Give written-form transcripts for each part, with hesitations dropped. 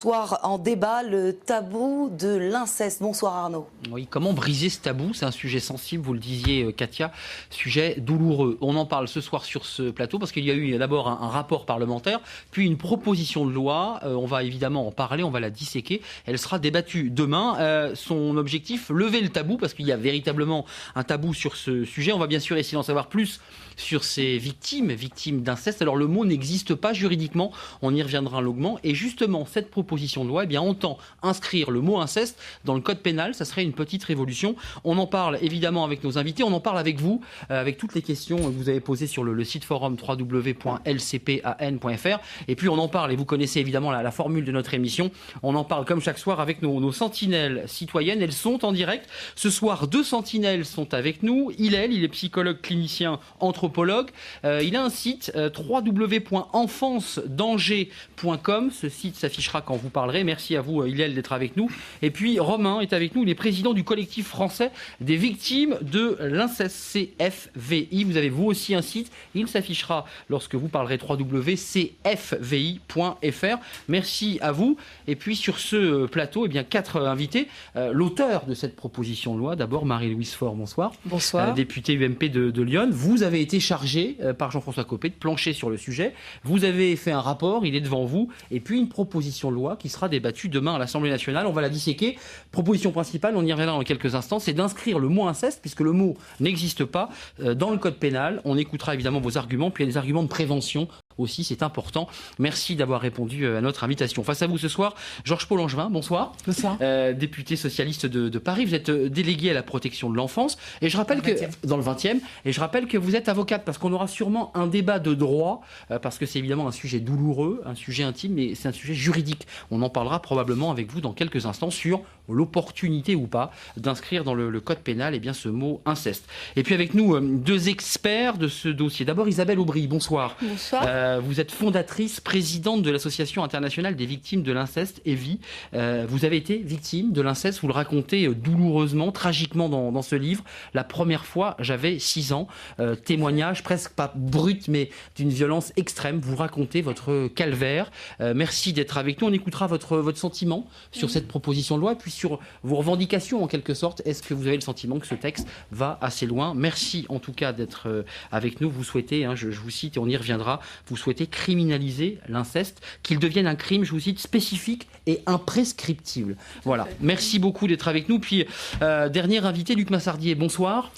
Soir en débat, le tabou de l'inceste. Bonsoir Arnaud. Oui, comment briser ce tabou? C'est un sujet sensible, vous le disiez Katia, sujet douloureux. On en parle ce soir sur ce plateau parce qu'il y a eu d'abord un rapport parlementaire, puis une proposition de loi. On va évidemment en parler, on va la disséquer. Elle sera débattue demain. Son objectif, lever le tabou parce qu'il y a véritablement un tabou sur ce sujet. On va bien sûr essayer d'en savoir plus sur ces victimes d'inceste. Alors le mot n'existe pas juridiquement, on y reviendra longuement. Et justement, cette proposition de loi, entend inscrire le mot inceste dans le code pénal. Ça serait une petite révolution. On en parle évidemment avec nos invités, on en parle avec vous, avec toutes les questions que vous avez posées sur le site forum www.lcpan.fr. Et puis on en parle, et vous connaissez évidemment la formule de notre émission, on en parle comme chaque soir avec nos sentinelles citoyennes. Elles sont en direct. Ce soir, 2 sentinelles sont avec nous. Il est psychologue clinicien, anthropologue. Il a un site www.enfancedanger.com. Ce site s'affichera quand vous parlerez. Merci à vous, Hillel, d'être avec nous. Et puis Romain est avec nous. Il est président du collectif français des victimes de l'inceste, CFVI. Vous avez vous aussi un site. Il s'affichera lorsque vous parlerez, www.cfvi.fr. Merci à vous. Et puis sur ce plateau, 4 invités. L'auteur de cette proposition de loi, d'abord Marie-Louise Faure, bonsoir. Bonsoir. Députée UMP de Lyon. Vous avez été chargé par Jean-François Copé de plancher sur le sujet. Vous avez fait un rapport, il est devant vous, et puis une proposition de loi qui sera débattue demain à l'Assemblée nationale. On va la disséquer. Proposition principale, on y reviendra dans quelques instants, c'est d'inscrire le mot inceste, puisque le mot n'existe pas, dans le code pénal. On écoutera évidemment vos arguments, puis il y a des arguments de prévention aussi, c'est important. Merci d'avoir répondu à notre invitation. Face à vous ce soir, Georges-Paul Langevin, bonsoir. Bonsoir. Député socialiste de Paris, vous êtes délégué à la protection de l'enfance. Et je rappelle dans le 20e, et je rappelle que vous êtes avocate, parce qu'on aura sûrement un débat de droit, parce que c'est évidemment un sujet douloureux, un sujet intime, mais c'est un sujet juridique. On en parlera probablement avec vous dans quelques instants sur l'opportunité ou pas d'inscrire dans le code pénal ce mot inceste. Et puis avec nous, 2 experts de ce dossier. D'abord Isabelle Aubry, bonsoir. Bonsoir. Vous êtes fondatrice, présidente de l'Association internationale des victimes de l'inceste, EVI. Vous avez été victime de l'inceste, vous le racontez douloureusement, tragiquement dans ce livre. La première fois, j'avais 6 ans. Témoignage presque pas brut, mais d'une violence extrême. Vous racontez votre calvaire. Merci d'être avec nous. On écoutera votre sentiment sur cette proposition de loi, puis sur vos revendications en quelque sorte. Est-ce que vous avez le sentiment que ce texte va assez loin? Merci en tout cas d'être avec nous. Vous souhaitez, je vous cite et on y reviendra, vous souhaitez criminaliser l'inceste, qu'il devienne un crime, je vous cite, spécifique et imprescriptible. Voilà. Merci beaucoup d'être avec nous. Puis, dernier invité, Luc Massardier, bonsoir.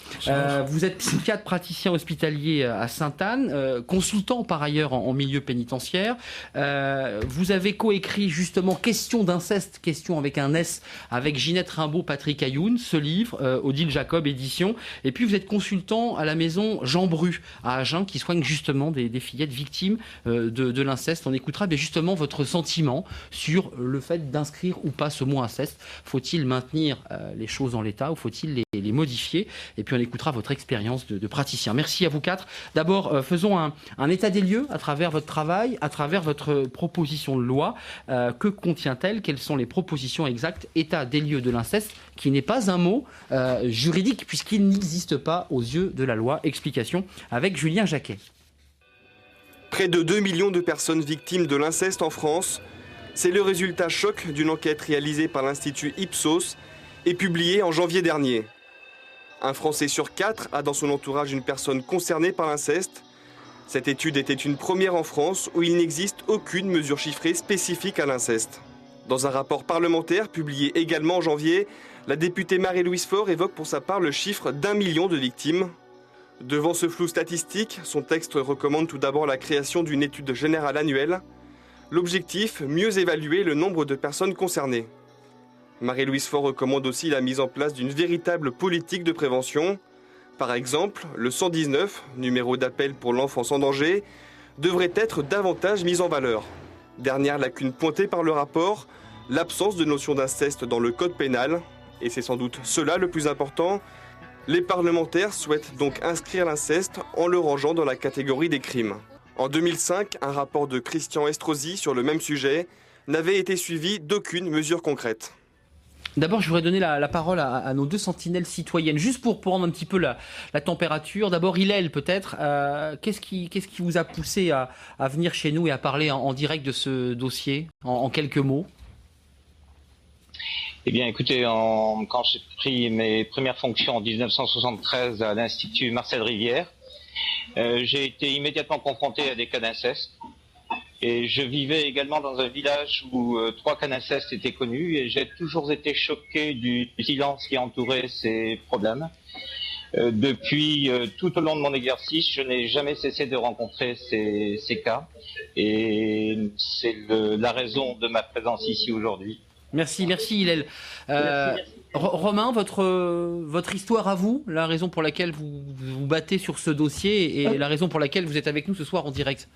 Vous êtes psychiatre praticien hospitalier à Sainte-Anne, consultant par ailleurs en milieu pénitentiaire. Vous avez coécrit justement Question d'inceste, question avec un S, avec Ginette Rimbaud, Patrick Ayoun, ce livre, Odile Jacob, édition. Et puis, vous êtes consultant à la maison Jean Bru, à Agen, qui soigne justement des fillettes victimes de l'inceste. On écoutera justement votre sentiment sur le fait d'inscrire ou pas ce mot inceste. Faut-il maintenir les choses en l'état ou faut-il les modifier? Et puis on écoutera votre expérience de praticien. Merci à vous 4. D'abord, faisons un état des lieux à travers votre travail, à travers votre proposition de loi. Que contient-elle? Quelles sont les propositions exactes? État des lieux de l'inceste, qui n'est pas un mot juridique puisqu'il n'existe pas aux yeux de la loi. Explication avec Julien Jacquet. Près de 2 millions de personnes victimes de l'inceste en France. C'est le résultat choc d'une enquête réalisée par l'Institut Ipsos et publiée en janvier dernier. Un Français sur 4 a dans son entourage une personne concernée par l'inceste. Cette étude était une première en France où il n'existe aucune mesure chiffrée spécifique à l'inceste. Dans un rapport parlementaire publié également en janvier, la députée Marie-Louise Faure évoque pour sa part le chiffre d'1 million de victimes. Devant ce flou statistique, son texte recommande tout d'abord la création d'une étude générale annuelle. L'objectif, mieux évaluer le nombre de personnes concernées. Marie-Louise Faure recommande aussi la mise en place d'une véritable politique de prévention. Par exemple, le 119, numéro d'appel pour l'enfance en danger, devrait être davantage mis en valeur. Dernière lacune pointée par le rapport, l'absence de notion d'inceste dans le code pénal. Et c'est sans doute cela le plus important. Les parlementaires souhaitent donc inscrire l'inceste en le rangeant dans la catégorie des crimes. En 2005, un rapport de Christian Estrosi sur le même sujet n'avait été suivi d'aucune mesure concrète. D'abord, je voudrais donner la parole à nos 2 sentinelles citoyennes, juste pour prendre un petit peu la température. D'abord, Hillel, peut-être. Qu'est-ce qui vous a poussé à venir chez nous et à parler en direct de ce dossier, en quelques mots? Eh bien, écoutez, quand j'ai pris mes premières fonctions en 1973 à l'Institut Marcel Rivière, j'ai été immédiatement confronté à des cas d'inceste. Et je vivais également dans un village où 3 cas d'inceste étaient connus et j'ai toujours été choqué du silence qui entourait ces problèmes. Depuis tout au long de mon exercice, je n'ai jamais cessé de rencontrer ces cas et c'est la raison de ma présence ici aujourd'hui. Merci Hillel. Romain, votre histoire à vous, la raison pour laquelle vous vous battez sur ce dossier et la raison pour laquelle vous êtes avec nous ce soir en direct.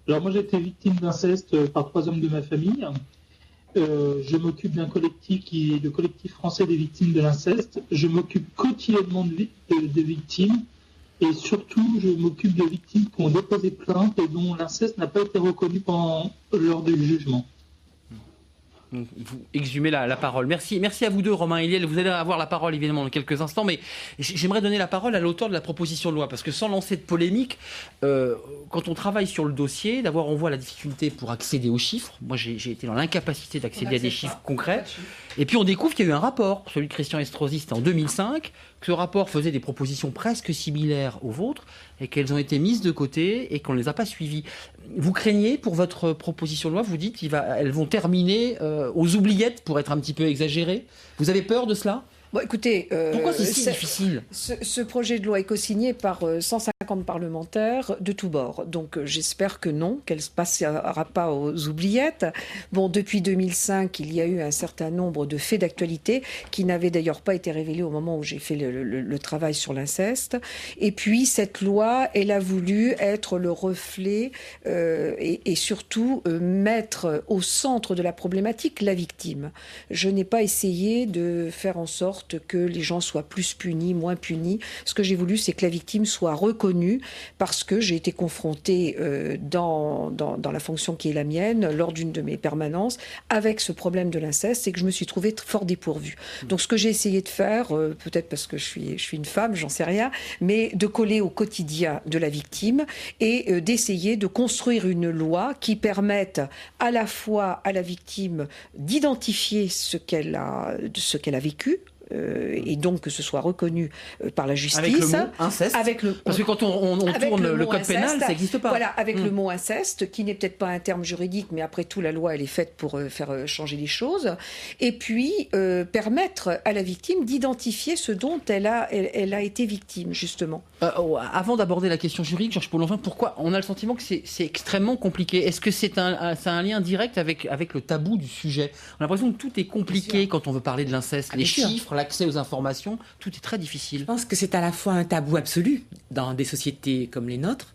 Alors moi j'ai été victime d'inceste par 3 hommes de ma famille. Je m'occupe d'un collectif qui est le collectif français des victimes de l'inceste. Je m'occupe quotidiennement de victimes et surtout je m'occupe de victimes qui ont déposé plainte et dont l'inceste n'a pas été reconnu lors du jugement. Vous exhumez la parole. Merci à vous deux, Romain et Hillel. Vous allez avoir la parole évidemment dans quelques instants, mais j'aimerais donner la parole à l'auteur de la proposition de loi, parce que sans lancer de polémique, quand on travaille sur le dossier, d'abord on voit la difficulté pour accéder aux chiffres. Moi j'ai été dans l'incapacité d'accéder à des chiffres concrets. Et puis on découvre qu'il y a eu un rapport, celui de Christian Estrosi, c'était en 2005, que ce rapport faisait des propositions presque similaires aux vôtres et qu'elles ont été mises de côté et qu'on ne les a pas suivies. Vous craignez pour votre proposition de loi, vous dites elles vont terminer aux oubliettes, pour être un petit peu exagéré. Vous avez peur de cela ? Bon, écoutez, pourquoi c'est si difficile ? Ce projet de loi est co-signé par 150 parlementaires de tous bords. Donc j'espère que non, qu'elle ne se passera pas aux oubliettes. Bon, depuis 2005, il y a eu un certain nombre de faits d'actualité qui n'avaient d'ailleurs pas été révélés au moment où j'ai fait le travail sur l'inceste. Et puis cette loi, elle a voulu être le reflet et surtout mettre au centre de la problématique la victime. Je n'ai pas essayé de faire en sorte que les gens soient plus punis, moins punis. Ce que j'ai voulu, c'est que la victime soit reconnue, parce que j'ai été confrontée dans la fonction qui est la mienne, lors d'une de mes permanences, avec ce problème de l'inceste, et que je me suis trouvée fort dépourvue. Donc ce que j'ai essayé de faire, peut-être parce que je suis une femme, j'en sais rien, mais de coller au quotidien de la victime et d'essayer de construire une loi qui permette à la fois à la victime d'identifier ce qu'elle a vécu, et donc que ce soit reconnu par la justice. Avec le mot inceste. Parce que quand on tourne le code pénal, ça n'existe pas. Voilà, avec le mot inceste, qui n'est peut-être pas un terme juridique, mais après tout, la loi, elle est faite pour faire changer les choses. Et puis, permettre à la victime d'identifier ce dont elle a été victime, justement. Avant d'aborder la question juridique, Georges Paul-Lanvin, pourquoi on a le sentiment que c'est extrêmement compliqué ? Est-ce que ça a un lien direct avec le tabou du sujet ? On a l'impression que tout est compliqué quand on veut parler de l'inceste. Les chiffres, l'accès aux informations, tout est très difficile. Je pense que c'est à la fois un tabou absolu dans des sociétés comme les nôtres,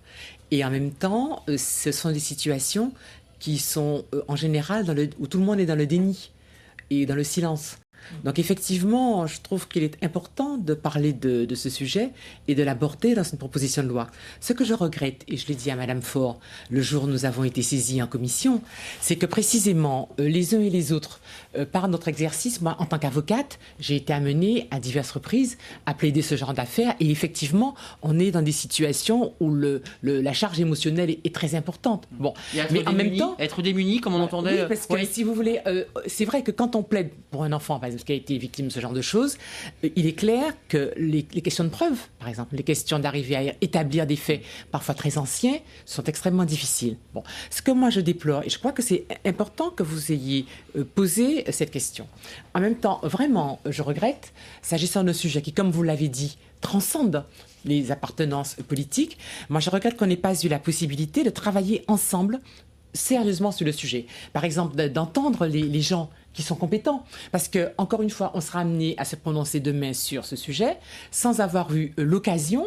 et en même temps, ce sont des situations qui sont en général où tout le monde est dans le déni et dans le silence. Donc effectivement, je trouve qu'il est important de parler de ce sujet et de l'aborder dans une proposition de loi. Ce que je regrette, et je l'ai dit à Madame Faure le jour où nous avons été saisis en commission, c'est que précisément les uns et les autres, par notre exercice, moi en tant qu'avocate, j'ai été amenée à diverses reprises à plaider ce genre d'affaires, et effectivement, on est dans des situations où la charge émotionnelle est très importante. Bon, mais en même temps, être démuni, comme on entendait. Oui, parce que si vous voulez, c'est vrai que quand on plaide pour un enfant, par exemple, qui a été victime de ce genre de choses, il est clair que les questions de preuve, par exemple, les questions d'arriver à établir des faits parfois très anciens, sont extrêmement difficiles. Bon, ce que moi je déplore, et je crois que c'est important que vous ayez posé cette question. En même temps, vraiment, je regrette, s'agissant d'un sujet qui, comme vous l'avez dit, transcende les appartenances politiques, moi je regrette qu'on n'ait pas eu la possibilité de travailler ensemble sérieusement sur le sujet. Par exemple, d'entendre les gens qui sont compétents. Parce que, encore une fois, on sera amené à se prononcer demain sur ce sujet sans avoir eu l'occasion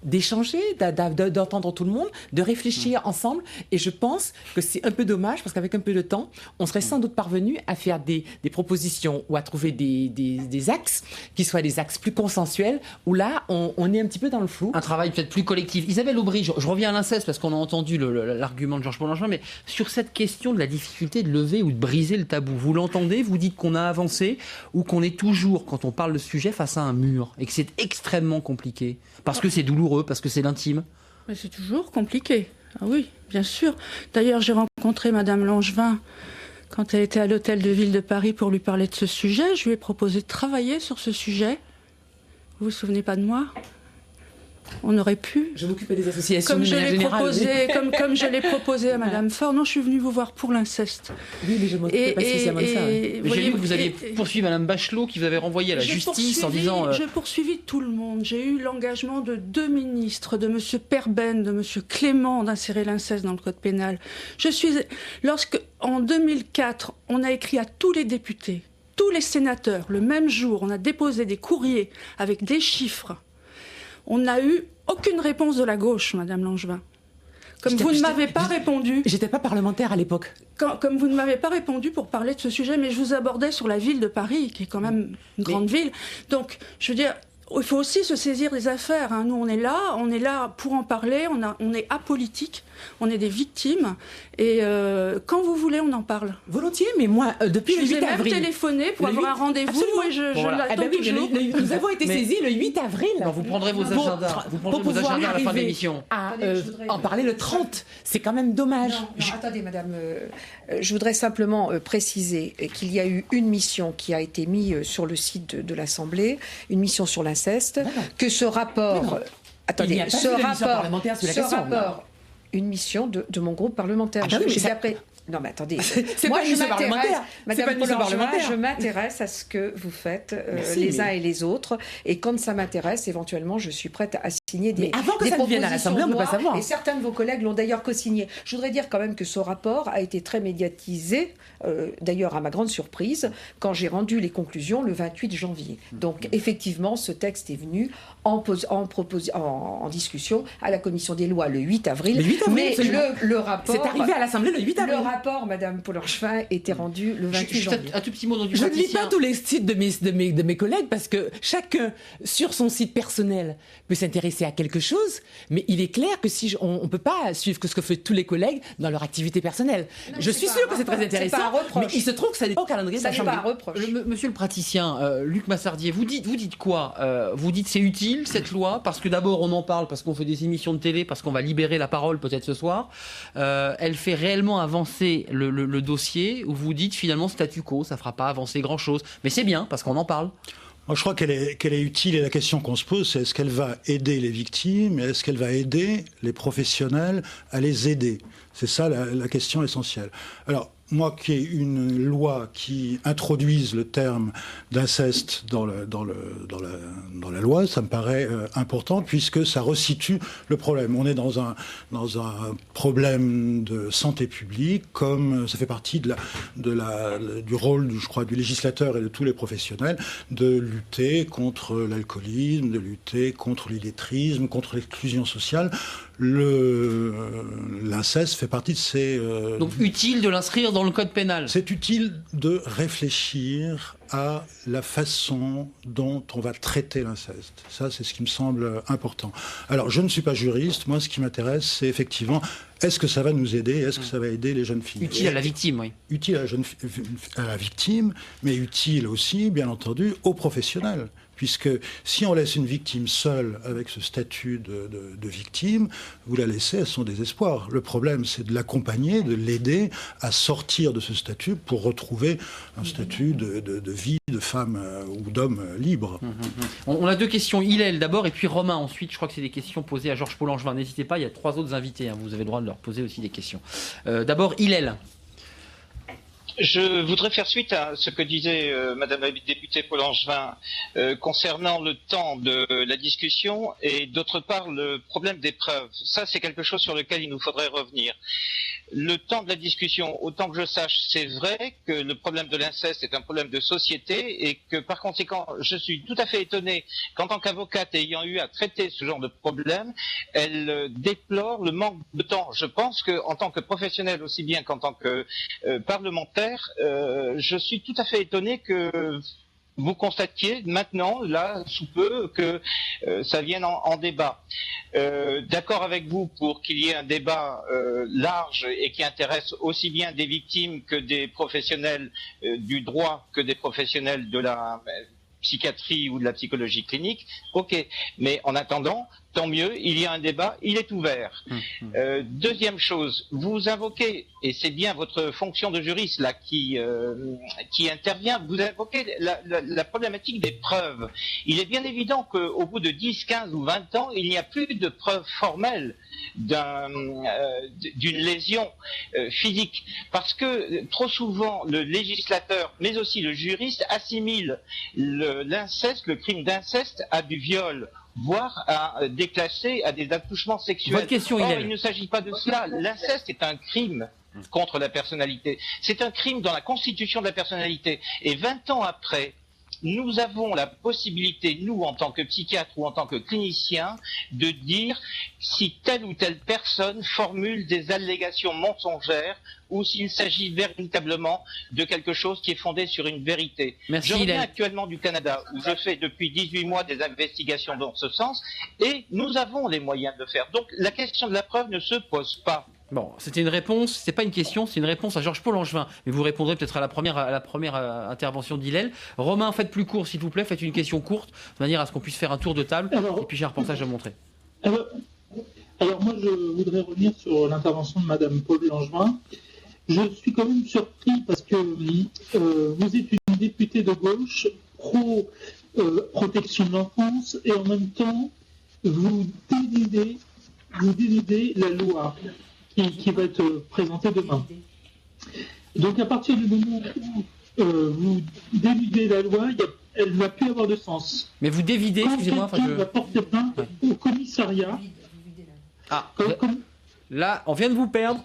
d'échanger, d'entendre tout le monde, de réfléchir ensemble. Et je pense que c'est un peu dommage, parce qu'avec un peu de temps, on serait sans doute parvenu à faire des propositions ou à trouver des axes qui soient des axes plus consensuels, où là, on est un petit peu dans le flou. Un travail peut-être plus collectif. Isabelle Aubry, je reviens à l'inceste, parce qu'on a entendu l'argument de Georges Paul-Lanvin, mais sur cette question de la difficulté de lever ou de briser le tabou, vous l'entendez ? Vous dites qu'on a avancé, ou qu'on est toujours, quand on parle de ce sujet, face à un mur, et que c'est extrêmement compliqué, parce que c'est douloureux, parce que c'est l'intime. Mais c'est toujours compliqué. Ah oui, bien sûr. D'ailleurs, j'ai rencontré Madame Langevin quand elle était à l'hôtel de ville de Paris pour lui parler de ce sujet. Je lui ai proposé de travailler sur ce sujet. Vous vous souvenez pas de moi ? On aurait pu. Je m'occupais des associations Comme de je manière l'ai générale. proposé, comme je l'ai proposé à Madame Faure. Non, je suis venue vous voir pour l'inceste. Oui, mais je ne m'occupais pas spécialement de ça. Mais j'ai vu que vous aviez poursuivi Madame Bachelot, qui vous avait renvoyé à la justice en disant... J'ai poursuivi tout le monde. J'ai eu l'engagement de 2 ministres, de Monsieur Perben, de Monsieur Clément, d'insérer l'inceste dans le code pénal. Lorsque, en 2004, on a écrit à tous les députés, tous les sénateurs, le même jour, on a déposé des courriers avec des chiffres. On n'a eu aucune réponse de la gauche, Madame Langevin. Comme vous ne m'avez pas répondu... J'étais pas parlementaire à l'époque. Comme vous ne m'avez pas répondu pour parler de ce sujet, mais je vous abordais sur la ville de Paris, qui est quand même une grande ville. Donc, je veux dire, il faut aussi se saisir des affaires. Hein. Nous, on est là pour en parler, on est apolitique, on est des victimes, et quand vous voulez, on en parle. Volontiers, mais moi, depuis le 8 avril... Je vais même téléphoner pour avoir un rendez-vous, et je l'attends toujours. Nous avons été saisis le 8 avril. Non, vous prendrez vos agendas. Vous prendrez vos agendas à la fin de l'émission. En parler le 30, c'est quand même dommage. Non, attendez, madame, je voudrais simplement préciser qu'il y a eu une mission qui a été mise sur le site de l'Assemblée, une mission sur l'inceste, que ce rapport... Attendez, ce rapport, une mission de mon groupe parlementaire. Non, mais attendez. Moi, je m'intéresse, Madame Polorgevin, je m'intéresse à ce que vous faites uns et les autres. Et quand ça m'intéresse, éventuellement, je suis prête à signer des avant que des ça ne vienne à l'Assemblée, on ne peut pas savoir. Et certains de vos collègues l'ont d'ailleurs co-signé. Je voudrais dire quand même que ce rapport a été très médiatisé, d'ailleurs à ma grande surprise, quand j'ai rendu les conclusions le 28 janvier. Donc, effectivement, ce texte est venu en discussion à la Commission des lois le 8 avril. Mais le rapport... C'est arrivé à l'Assemblée le 8 avril. Le rapport, Madame Polorgevin, était rendu le 28 janvier. Un tout petit mot dans du Je ne lis praticien. pas tous les sites de mes collègues parce que chacun, sur son site personnel, peut s'intéresser à quelque chose, mais il est clair que on ne peut pas suivre ce que font tous les collègues dans leur activité personnelle. Je suis sûre que c'est très intéressant, mais il se trouve que ça n'est pas au calendrier de la Chambre. Ça n'est pas un reproche. Monsieur le praticien, Luc Massardier, vous dites quoi Vous dites c'est utile cette loi parce que d'abord on en parle, parce qu'on fait des émissions de télé, parce qu'on va libérer la parole peut-être ce soir. Elle fait réellement avancer le dossier, ou vous dites finalement statu quo, ça fera pas avancer grand-chose. Mais c'est bien parce qu'on en parle. Moi, je crois qu'elle est utile, et la question qu'on se pose, c'est est-ce qu'elle va aider les victimes et est-ce qu'elle va aider les professionnels à les aider? C'est ça la question essentielle. Alors, moi, qui ai une loi qui introduise le terme d'inceste dans la loi, ça me paraît important puisque ça resitue le problème. On est dans un problème de santé publique, comme ça fait partie du rôle, je crois, du législateur et de tous les professionnels, de lutter contre l'alcoolisme, de lutter contre l'illettrisme, contre l'exclusion sociale. L'inceste fait partie de ces... Donc utile de l'inscrire dans le code pénal. C'est utile de réfléchir à la façon dont on va traiter l'inceste. Ça, c'est ce qui me semble important. Alors, je ne suis pas juriste. Moi, ce qui m'intéresse, c'est effectivement, est-ce que ça va nous aider? Est-ce que ça va aider les jeunes filles? Utile à la victime, oui. Utile à la victime, mais utile aussi, bien entendu, aux professionnels. Puisque si on laisse une victime seule avec ce statut de victime, vous la laissez à son désespoir. Le problème, c'est de l'accompagner, de l'aider à sortir de ce statut pour retrouver un statut de vie de femme ou d'homme libre. On a deux questions. Hillel d'abord et puis Romain ensuite. Je crois que c'est des questions posées à Georges Polorgevin. N'hésitez pas, il y a 3 autres invités. Vous avez le droit de leur poser aussi des questions. D'abord Hillel. Je voudrais faire suite à ce que disait Madame la députée Polorgevin concernant le temps de la discussion et d'autre part le problème des preuves. Ça, c'est quelque chose sur lequel il nous faudrait revenir. Le temps de la discussion, autant que je sache, c'est vrai que le problème de l'inceste est un problème de société et que par conséquent, je suis tout à fait étonné qu'en tant qu'avocate ayant eu à traiter ce genre de problème, elle déplore le manque de temps. Je pense qu'en tant que professionnel aussi bien qu'en tant que parlementaire, je suis tout à fait étonné que vous constatiez maintenant, là, sous peu, que ça vienne en débat. D'accord avec vous pour qu'il y ait un débat large et qui intéresse aussi bien des victimes que des professionnels du droit, que des professionnels de la psychiatrie ou de la psychologie clinique, ok. Mais en attendant, tant mieux, il y a un débat, il est ouvert. Deuxième chose, vous invoquez, et c'est bien votre fonction de juriste là qui intervient, vous invoquez la problématique des preuves. Il est bien évident qu'au bout de 10, 15 ou 20 ans, il n'y a plus de preuves formelles d'une lésion physique. Parce que trop souvent, le législateur, mais aussi le juriste, assimile l'inceste, le crime d'inceste, à du viol, voire à déclasser à des attouchements sexuels. Votre question, Or, il ne s'agit pas de cela. L'inceste est un crime contre la personnalité. C'est un crime dans la constitution de la personnalité. Et 20 ans après, nous avons la possibilité, nous, en tant que psychiatre ou en tant que clinicien, de dire si telle ou telle personne formule des allégations mensongères ou s'il s'agit véritablement de quelque chose qui est fondé sur une vérité. Merci, je reviens Hélène. actuellement du Canada, où je fais depuis 18 mois des investigations dans ce sens, et nous avons les moyens de le faire. Donc la question de la preuve ne se pose pas. Bon, c'était une réponse, c'est pas une question, c'est une réponse à Georges-Paul Langevin. Mais vous répondrez peut-être à la première intervention d'Hilel. Romain, faites plus court, s'il vous plaît, faites une question courte, de manière à ce qu'on puisse faire un tour de table. Et puis j'ai un reportage à montrer. Alors moi, je voudrais revenir sur l'intervention de Madame Paul Langevin. Je suis quand même surpris parce que vous êtes une députée de gauche pro-protection de l'enfance et en même temps, vous dénudez la loi qui va être présentée demain. Donc à partir du moment où vous dénudez la loi, elle ne va plus avoir de sens. Mais vous dévidez, excusez-moi. Quand quelqu'un va porter plainte au commissariat... Là, on vient de vous perdre,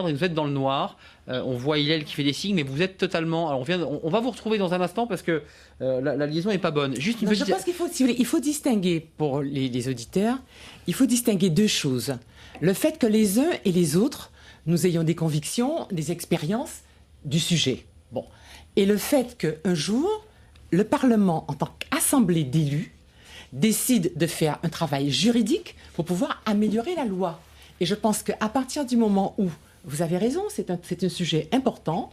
et vous êtes dans le noir. On voit Hillel qui fait des signes, mais vous êtes totalement... Alors on va vous retrouver dans un instant parce que la liaison n'est pas bonne. Juste une petite... Je pense qu'il faut, si vous voulez, il faut distinguer, pour les auditeurs, il faut distinguer deux choses. Le fait que les uns et les autres, nous ayons des convictions, des expériences du sujet. Bon. Et le fait qu'un jour, le Parlement, en tant qu'assemblée d'élus, décide de faire un travail juridique pour pouvoir améliorer la loi. Et je pense qu'à partir du moment où, vous avez raison, c'est un sujet important,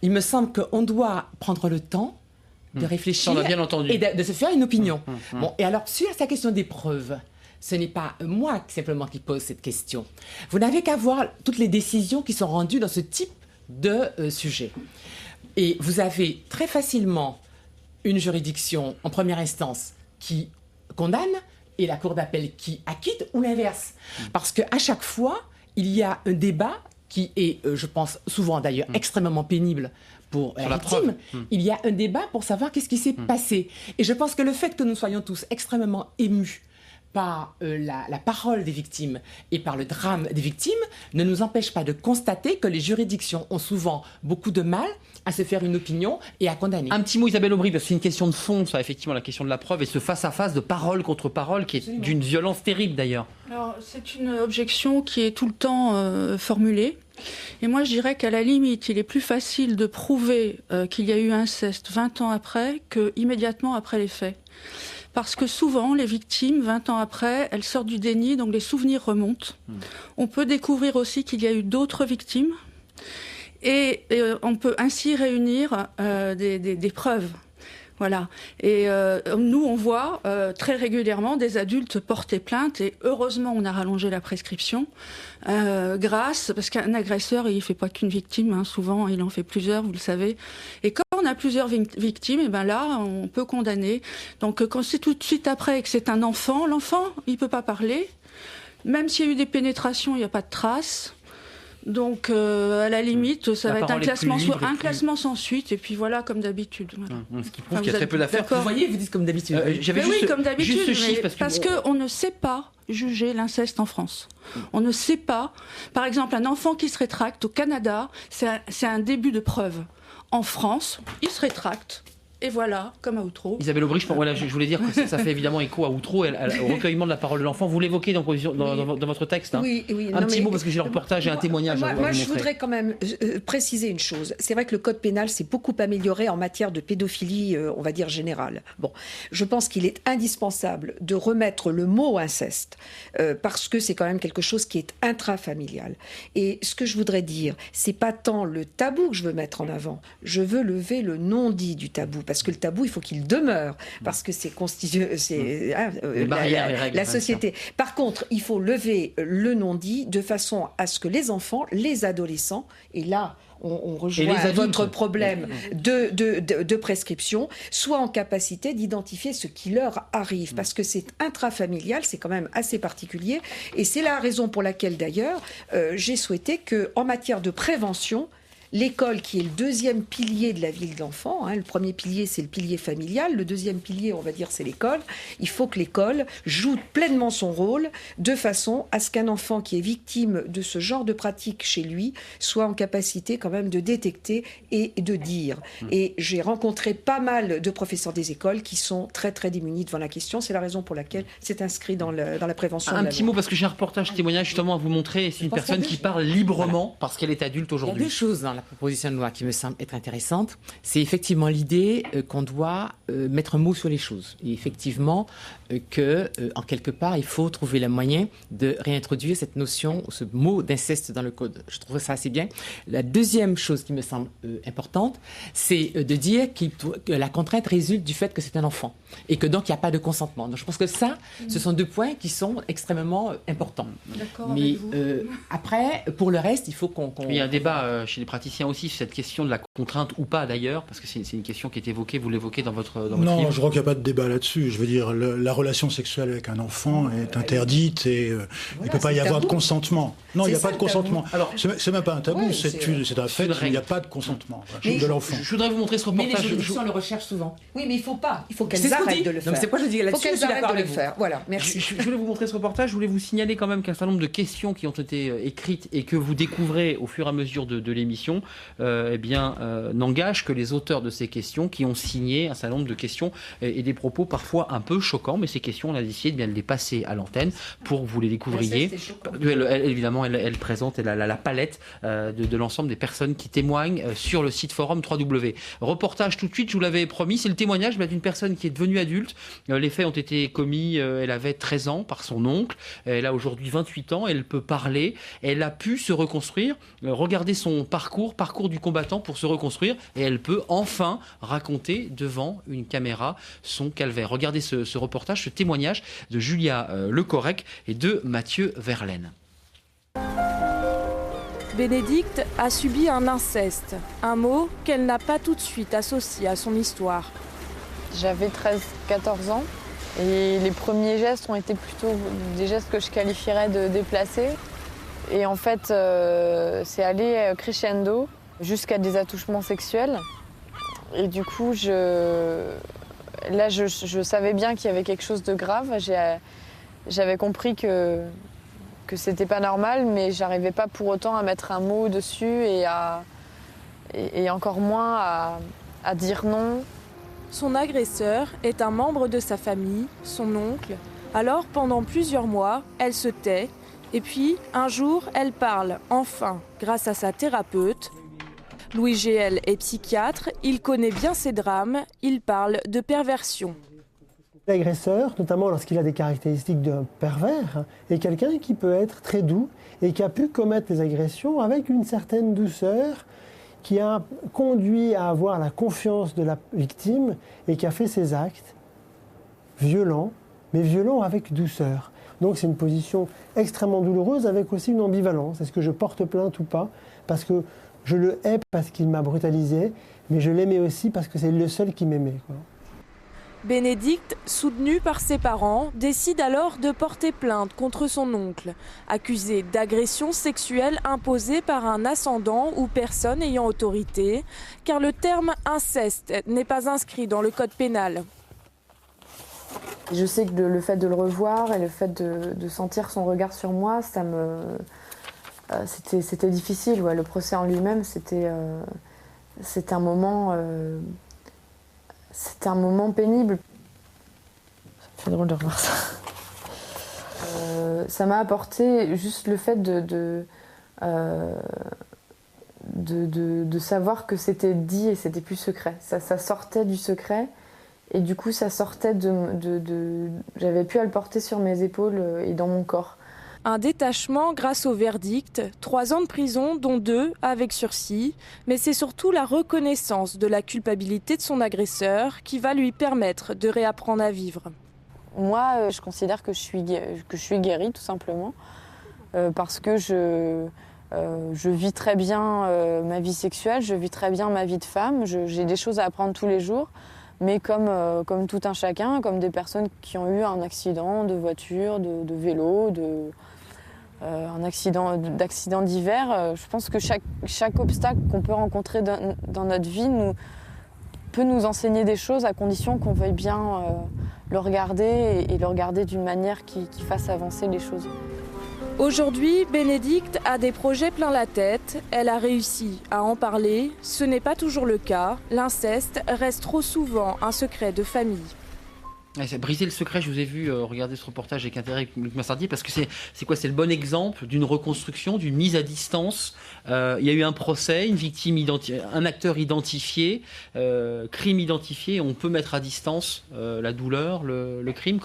il me semble qu'on doit prendre le temps de réfléchir on a bien entendu. et de se faire une opinion. Bon, et alors, sur sa question des preuves, ce n'est pas moi simplement qui pose cette question. Vous n'avez qu'à voir toutes les décisions qui sont rendues dans ce type de sujet. Et vous avez très facilement une juridiction en première instance qui condamne et la cour d'appel qui acquitte, ou l'inverse. Parce qu'à chaque fois, il y a un débat qui est, je pense, souvent d'ailleurs extrêmement pénible pour la victime. Il y a un débat pour savoir qu'est-ce qui s'est passé. Et je pense que le fait que nous soyons tous extrêmement émus par la parole des victimes et par le drame des victimes ne nous empêche pas de constater que les juridictions ont souvent beaucoup de mal à se faire une opinion et à condamner. Un petit mot, Isabelle Aubry, parce que c'est une question de fond, ça, effectivement, la question de la preuve et ce face-à-face de parole contre parole qui est d'une violence terrible d'ailleurs. Alors, c'est une objection qui est tout le temps formulée. Et moi, je dirais qu'à la limite, il est plus facile de prouver qu'il y a eu inceste 20 ans après que immédiatement après les faits. Parce que souvent, les victimes, 20 ans après, elles sortent du déni, donc les souvenirs remontent. On peut découvrir aussi qu'il y a eu d'autres victimes. Et on peut ainsi réunir des preuves. Voilà. Et nous, on voit très régulièrement des adultes porter plainte. Et heureusement, on a rallongé la prescription parce qu'un agresseur, il ne fait pas qu'une victime. Hein, souvent, il en fait plusieurs, vous le savez. Et quand on a plusieurs victimes, et ben là, on peut condamner. Donc, quand c'est tout de suite après et que c'est un enfant, l'enfant, il ne peut pas parler. Même s'il y a eu des pénétrations, il n'y a pas de traces. Donc, à la limite, ça va être un classement sans suite, et puis voilà, comme d'habitude. Voilà. Ce qui prouve qu'il y a très peu d'affaires. Vous voyez, vous dites comme d'habitude. Oui, comme d'habitude, parce qu'on ne sait pas juger l'inceste en France. On ne sait pas. Par exemple, un enfant qui se rétracte au Canada, c'est un début de preuve. En France, il se rétracte. Et voilà, comme à Outreau. Isabelle Aubry, je voulais dire que ça fait évidemment écho à Outreau, au recueillement de la parole de l'enfant. Vous l'évoquez dans votre texte. Hein. Oui. Un petit mot, parce que j'ai le reportage et un témoignage. Moi, je voudrais quand même préciser une chose. C'est vrai que le code pénal s'est beaucoup amélioré en matière de pédophilie, on va dire générale. Bon, je pense qu'il est indispensable de remettre le mot inceste, parce que c'est quand même quelque chose qui est intrafamilial. Et ce que je voudrais dire, c'est pas tant le tabou que je veux mettre en avant. Je veux lever le non-dit du tabou. parce que le tabou, il faut qu'il demeure, parce que c'est barrières et règles, la société. Par contre, il faut lever le non-dit de façon à ce que les enfants, les adolescents, et là, on rejoint votre problème de prescription, soient en capacité d'identifier ce qui leur arrive. Parce que c'est intrafamilial, c'est quand même assez particulier. Et c'est la raison pour laquelle, d'ailleurs, j'ai souhaité qu'en matière de prévention, l'école, qui est le deuxième pilier de la vie de l'enfant, le premier pilier, c'est le pilier familial, le deuxième pilier, on va dire, c'est l'école. Il faut que l'école joue pleinement son rôle de façon à ce qu'un enfant qui est victime de ce genre de pratique chez lui soit en capacité quand même de détecter et de dire. Et j'ai rencontré pas mal de professeurs des écoles qui sont très très démunis devant la question. C'est la raison pour laquelle c'est inscrit dans la prévention. Un petit mot, parce que j'ai un reportage témoignage justement à vous montrer. C'est une personne qui parle librement parce qu'elle est adulte aujourd'hui. Il y a deux choses dans la proposition de loi qui me semble être intéressante. C'est effectivement l'idée qu'on doit mettre un mot sur les choses. Et effectivement en quelque part, il faut trouver le moyen de réintroduire cette notion, ce mot d'inceste dans le code. Je trouve ça assez bien. La deuxième chose qui me semble importante, c'est de dire que la contrainte résulte du fait que c'est un enfant et que donc il n'y a pas de consentement. Donc je pense que ça, ce sont deux points qui sont extrêmement importants. Mais après, pour le reste, il faut qu'on... Il y a un débat chez les praticiens aussi sur cette question de la contrainte ou pas d'ailleurs, parce que c'est une question qui est évoquée, vous l'évoquez dans votre non, livre. Je crois qu'il n'y a pas de débat là-dessus. Je veux dire, la relation sexuelle avec un enfant est interdite et il ne peut pas y avoir de consentement. Non, il n'y a pas de consentement. C'est même pas un tabou, c'est un fait, il n'y a pas de consentement de l'enfant. Je voudrais vous montrer ce reportage. Mais les juridictions le recherchent souvent. Oui, mais il faut pas. Il faut qu'elles arrêtent de le faire. C'est quoi je dis là-dessus, je suis d'accord avec vous. Voilà, merci. Je voulais vous montrer ce reportage. Je voulais vous signaler quand même qu'un certain nombre de questions qui ont été écrites et que vous découvrez au fur et à mesure de l'émission, n'engagent que les auteurs de ces questions qui ont signé un certain nombre de questions et des propos parfois un peu choquants, mais ces questions, on a décidé de bien les passer à l'antenne pour que vous les découvriez. Évidemment, elle présente la palette de l'ensemble des personnes qui témoignent sur le site forum 3W. Reportage tout de suite, je vous l'avais promis, c'est le témoignage d'une personne qui est devenue adulte. Les faits ont été commis, elle avait 13 ans par son oncle, elle a aujourd'hui 28 ans, elle peut parler, elle a pu se reconstruire, regarder son parcours du combattant pour se reconstruire, et elle peut enfin raconter devant une caméra son calvaire. Regardez ce reportage, ce témoignage de Julia Lecorrec et de Mathieu Verlaine. Bénédicte a subi un inceste, un mot qu'elle n'a pas tout de suite associé à son histoire. J'avais 13-14 ans et les premiers gestes ont été plutôt des gestes que je qualifierais de déplacés. Et en fait, c'est allé crescendo jusqu'à des attouchements sexuels. Et du coup, je savais bien qu'il y avait quelque chose de grave. J'avais compris que c'était pas normal, mais j'arrivais pas pour autant à mettre un mot dessus et encore moins à dire non. Son agresseur est un membre de sa famille, son oncle. Alors, pendant plusieurs mois, elle se tait. Et puis, un jour, elle parle, enfin, grâce à sa thérapeute. Louis Géel est psychiatre, il connaît bien ces drames, il parle de perversion. L'agresseur, notamment lorsqu'il a des caractéristiques d'un pervers, est quelqu'un qui peut être très doux et qui a pu commettre des agressions avec une certaine douceur, qui a conduit à avoir la confiance de la victime et qui a fait ces actes violents, mais violents avec douceur. Donc c'est une position extrêmement douloureuse avec aussi une ambivalence. Est-ce que je porte plainte ou pas? Parce que je le hais parce qu'il m'a brutalisé, mais je l'aimais aussi parce que c'est le seul qui m'aimait, quoi. Bénédicte, soutenue par ses parents, décide alors de porter plainte contre son oncle, accusé d'agression sexuelle imposée par un ascendant ou personne ayant autorité, car le terme inceste n'est pas inscrit dans le code pénal. Je sais que le fait de le revoir et le fait de sentir son regard sur moi, c'était difficile. Ouais. Le procès en lui-même, c'était un moment pénible. Ça me fait drôle de revoir ça. Ça m'a apporté juste le fait de savoir que c'était dit et c'était plus secret. Ça sortait du secret et du coup ça sortait j'avais pu à le porter sur mes épaules et dans mon corps. Un détachement grâce au verdict, 3 ans de prison dont 2 avec sursis, mais c'est surtout la reconnaissance de la culpabilité de son agresseur qui va lui permettre de réapprendre à vivre. Moi, je considère que je suis guérie tout simplement parce que je vis très bien ma vie sexuelle, je vis très bien ma vie de femme, j'ai des choses à apprendre tous les jours. Mais comme tout un chacun, comme des personnes qui ont eu un accident de voiture, de vélo, un d'accident divers, je pense que chaque obstacle qu'on peut rencontrer dans notre vie peut nous enseigner des choses à condition qu'on veuille bien le regarder et le regarder d'une manière qui fasse avancer les choses. Aujourd'hui, Bénédicte a des projets plein la tête. Elle a réussi à en parler. Ce n'est pas toujours le cas. L'inceste reste trop souvent un secret de famille. C'est briser le secret. Je vous ai vu regarder ce reportage avec intérêt, Luc Massardier, parce que c'est quoi? C'est le bon exemple d'une reconstruction, d'une mise à distance. Il y a eu un procès, une victime un acteur identifié, crime identifié. On peut mettre à distance la douleur, le crime.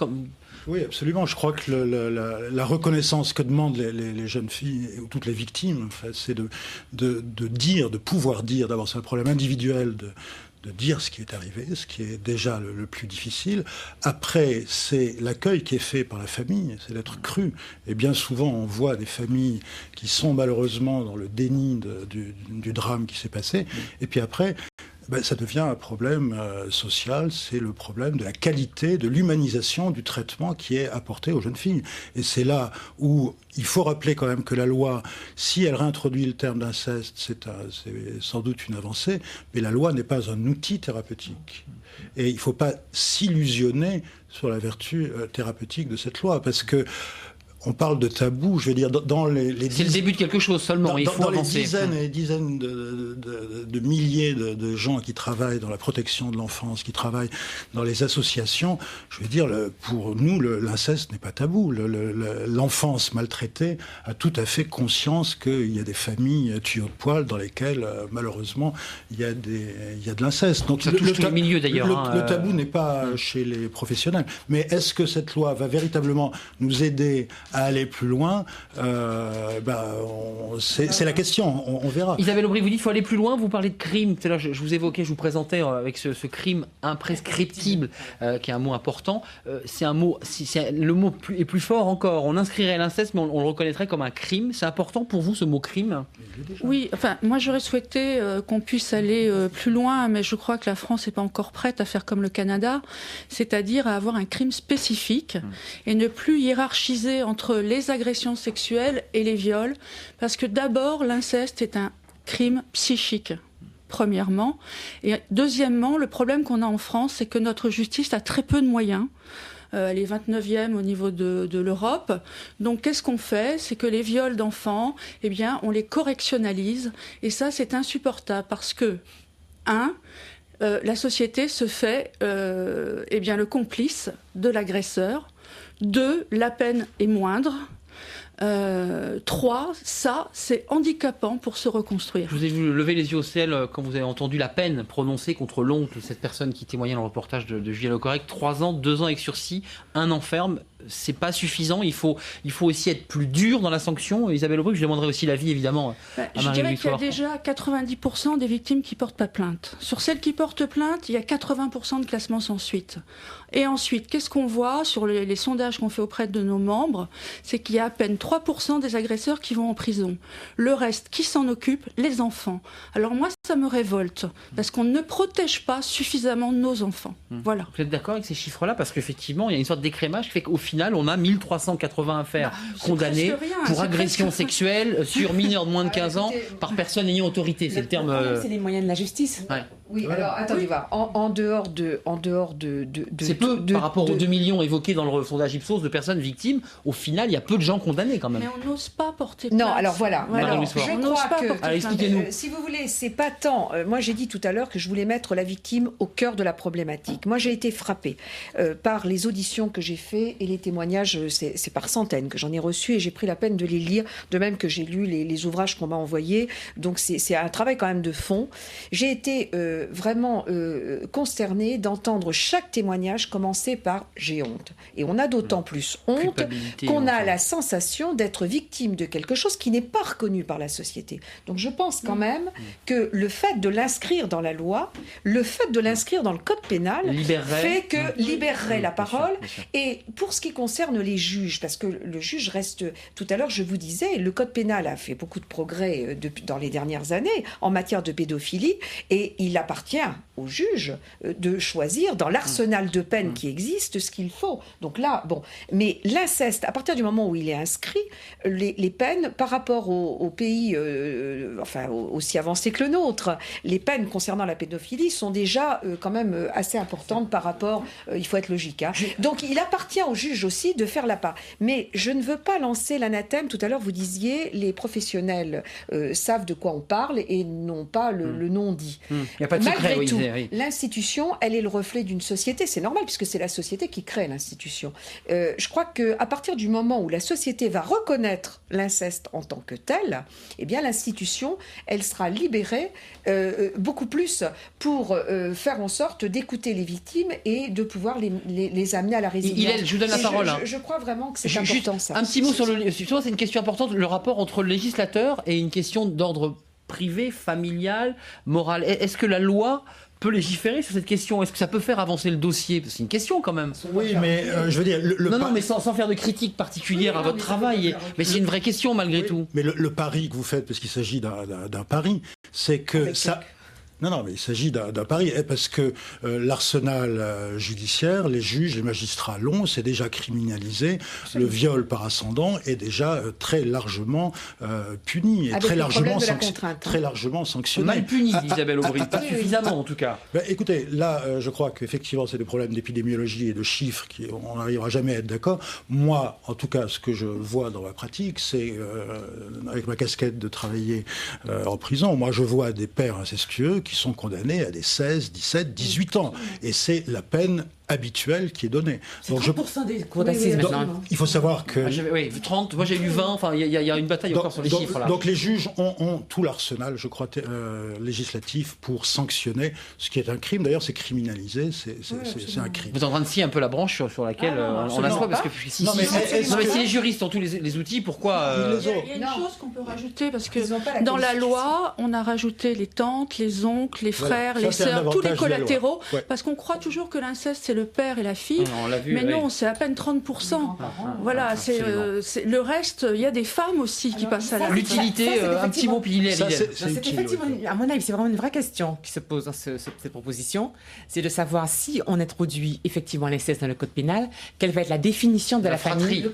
Oui, absolument. Je crois que la reconnaissance que demandent les jeunes filles, ou toutes les victimes, en fait, c'est de pouvoir dire, d'abord c'est un problème individuel de dire ce qui est arrivé, ce qui est déjà le plus difficile. Après, c'est l'accueil qui est fait par la famille, c'est d'être cru. Et bien souvent, on voit des familles qui sont malheureusement dans le déni du drame qui s'est passé. Et puis après, ça devient un problème social, c'est le problème de la qualité, de l'humanisation du traitement qui est apporté aux jeunes filles. Et c'est là où il faut rappeler quand même que la loi, si elle réintroduit le terme d'inceste, c'est sans doute une avancée, mais la loi n'est pas un outil thérapeutique. Et il ne faut pas s'illusionner sur la vertu thérapeutique de cette loi, parce que on parle de tabou, je veux dire, dans c'est le début de quelque chose seulement, il faut avancer. Les dizaines et dizaines de milliers de gens qui travaillent dans la protection de l'enfance, qui travaillent dans les associations, je veux dire, pour nous, l'inceste n'est pas tabou. L'enfance maltraitée a tout à fait conscience qu'il y a des familles tuyaux de poil dans lesquelles, malheureusement, il y a de l'inceste. Donc, ça touche tous les milieux, d'ailleurs. Le tabou n'est pas chez les professionnels. Mais est-ce que cette loi va véritablement nous aider à aller plus loin, c'est la question, on verra. Isabelle Aubry, vous dites qu'il faut aller plus loin, vous parlez de crime. Tout à l'heure, je vous évoquais, je vous présentais avec ce crime imprescriptible, qui est un mot important. Le mot est plus fort encore. On inscrirait l'inceste, mais on le reconnaîtrait comme un crime. C'est important pour vous, ce mot crime? Oui, enfin, moi j'aurais souhaité qu'on puisse aller plus loin, mais je crois que la France n'est pas encore prête à faire comme le Canada, c'est-à-dire à avoir un crime spécifique et ne plus hiérarchiser entre les agressions sexuelles et les viols, parce que d'abord, l'inceste est un crime psychique, premièrement. Et deuxièmement, le problème qu'on a en France, c'est que notre justice a très peu de moyens. Elle est 29e au niveau de l'Europe. Donc, qu'est-ce qu'on fait? C'est que les viols d'enfants, eh bien, on les correctionnalise. Et ça, c'est insupportable parce que, la société se fait le complice de l'agresseur. 2, la peine est moindre. 3, ça, c'est handicapant pour se reconstruire. Je vous ai vu lever les yeux au ciel quand vous avez entendu la peine prononcée contre l'oncle, cette personne qui témoignait dans le reportage de Julia Lecorrec. 3 ans, 2 ans avec sursis, 1 an ferme. C'est pas suffisant. Il faut aussi être plus dur dans la sanction. Isabelle Aubry, je demanderai aussi l'avis, évidemment, à Marie-Louise Soir. Je dirais qu'il y a déjà 90% des victimes qui portent pas plainte. Sur celles qui portent plainte, il y a 80% de classement sans suite. Et ensuite, qu'est-ce qu'on voit sur les sondages qu'on fait auprès de nos membres? C'est qu'il y a à peine 3% des agresseurs qui vont en prison. Le reste, qui s'en occupe? Les enfants. Alors moi, ça me révolte, parce qu'on ne protège pas suffisamment nos enfants. Voilà. Vous êtes d'accord avec ces chiffres-là? Parce qu'effectivement, il y a une sorte d'écrémage qui fait qu'au final, on a 1380 affaires condamnées pour agression sexuelle sur mineurs de moins de 15 ans par personne ayant autorité. C'est le terme. C'est les moyens de la justice. Ouais. Oui, alors attendez voir. En dehors de c'est peu par rapport aux 2 millions évoqués dans le sondage Ipsos de personnes victimes. Au final, il y a peu de gens condamnés quand même. Mais on n'ose pas porter plainte. Non, alors voilà. Alors, je crois que expliquez-nous. Si vous voulez, c'est pas tant. Moi, j'ai dit tout à l'heure que je voulais mettre la victime au cœur de la problématique. Moi, j'ai été frappée par les auditions que j'ai faites et les témoignages. C'est par centaines que j'en ai reçus et j'ai pris la peine de les lire. De même que j'ai lu les ouvrages qu'on m'a envoyés. Donc c'est un travail quand même de fond. J'ai été vraiment consternée d'entendre chaque témoignage commencer par « j'ai honte ». Et on a d'autant plus honte qu'on a la sensation d'être victime de quelque chose qui n'est pas reconnu par la société. Donc je pense quand même que le fait de l'inscrire dans la loi, le fait de l'inscrire dans le code pénal libérerait la parole. Et pour ce qui concerne les juges, parce que le juge reste... Tout à l'heure, je vous disais, le code pénal a fait beaucoup de progrès dans les dernières années en matière de pédophilie, et il appartient au juge de choisir dans l'arsenal de peines qui existe ce qu'il faut. Donc là, bon, mais l'inceste, à partir du moment où il est inscrit, les peines par rapport aux pays aussi avancés que le nôtre, les peines concernant la pédophilie sont déjà quand même assez importantes par rapport, il faut être logique. Hein. Donc il appartient au juge aussi de faire la part. Mais je ne veux pas lancer l'anathème. Tout à l'heure, vous disiez, les professionnels savent de quoi on parle et n'ont pas le non-dit. Il n'y a pas de secret, Malgré tout, oui. l'institution, elle est le reflet d'une société. C'est normal, puisque c'est la société qui crée l'institution. Je crois qu'à partir du moment où la société va reconnaître l'inceste en tant que tel, eh bien l'institution, elle sera libérée beaucoup plus pour faire en sorte d'écouter les victimes et de pouvoir les amener à la résilience. Je vous donne la parole. Je crois vraiment que c'est important, ça. Un petit mot sur c'est une question importante, le rapport entre le législateur et une question d'ordre privé, familial, moral. Est-ce que la loi peut légiférer sur cette question? Est-ce que ça peut faire avancer le dossier? C'est une question quand même. Oui, mais je veux dire... Non, mais sans faire de critique particulière à votre travail. Mais c'est une vraie question malgré tout. Mais le pari que vous faites, parce qu'il s'agit d'un pari, c'est que ça... Non, mais il s'agit d'un pari, parce que l'arsenal judiciaire, les juges, les magistrats l'ont, c'est déjà criminalisé. Le viol par ascendant est déjà très largement puni et très largement sanctionné. Mal puni, dit Isabelle Aubry, pas suffisamment en tout cas. Ben, écoutez, là, je crois qu'effectivement, c'est des problèmes d'épidémiologie et de chiffres on n'arrivera jamais à être d'accord. Moi, en tout cas, ce que je vois dans ma pratique, c'est, avec ma casquette de travailler en prison, moi, je vois des pères incestueux qui sont condamnés à des 16, 17, 18 ans. Et c'est la peine habituelle qui est donnée. C'est 30% des cours d'assises maintenant. Il faut savoir que... Oui, 30, moi j'ai eu 20, enfin il y a une bataille encore sur les chiffres là. Donc les juges ont tout l'arsenal, je crois, législatif pour sanctionner ce qui est un crime. D'ailleurs, c'est criminalisé, c'est un crime. Vous êtes en train de scier un peu la branche sur laquelle on assoit, parce que si les juristes ont tous les outils, pourquoi... Il y a une chose qu'on peut rajouter, parce que dans la loi, on a rajouté les tantes, les oncles, les frères, les sœurs, tous les collatéraux, parce qu'on croit toujours que l'inceste, c'est le père et la fille, mais non, c'est à peine 30%. Voilà, c'est le reste, il y a des femmes aussi qui passent à la... L'utilité, un petit mot, puis il est... C'est effectivement, à mon avis, c'est vraiment une vraie question qui se pose dans cette proposition, c'est de savoir si on introduit effectivement l'inceste dans le code pénal, quelle va être la définition de la famille,